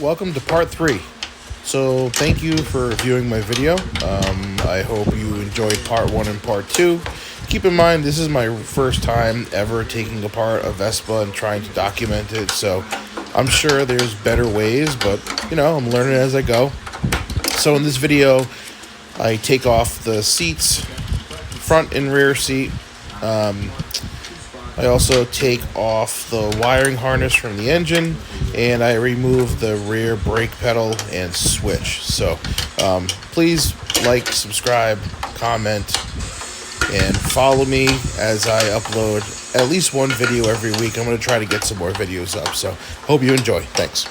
Welcome to part 3. So thank you for viewing my video. I hope you enjoyed part 1 and part 2. Keep in mind, this is my first time ever taking apart a Vespa and trying to document it, so I'm sure there's better ways, but I'm learning as I go. So in this video, I take off the seats, front and rear seat. I also take off the wiring harness from the engine, and I remove the rear brake pedal and switch. So please like, subscribe, comment, and follow me as I upload at least one video every week. I'm going to try to get some more videos up, so hope you enjoy. Thanks.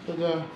Ta-da.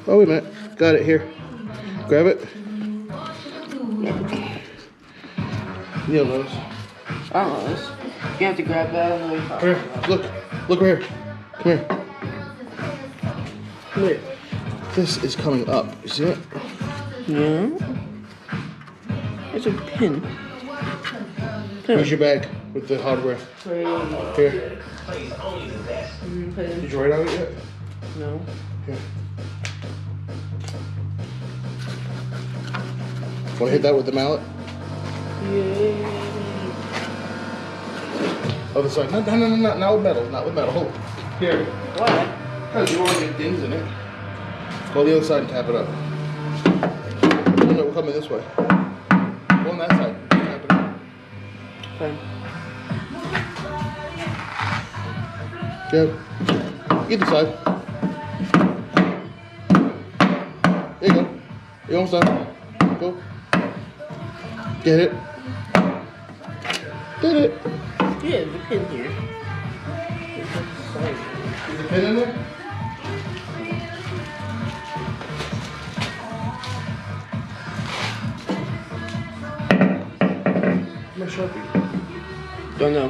Oh, wait a minute. Got it here. Grab it. Neil knows. I don't know this. You have to grab that and then Come here. Look. Look right here. Come here. Come here. This is coming up. You see it? Yeah. There's a pin. Where's your bag with the hardware? Right Here. here. Did you write on it yet? No. Here. Want to hit that with the mallet? Yeah. Other side. No, not with metal. Not with metal. Here. What? Because you want to get things in it. Go the other side and tap it up. No, we're coming this way. Go on that side. Tap it up. Fine. Good. Either side. There you go. You're almost done. Go. Get it. Get it. Yeah, the pin here. Is the pin in there? My Sharpie. Don't know.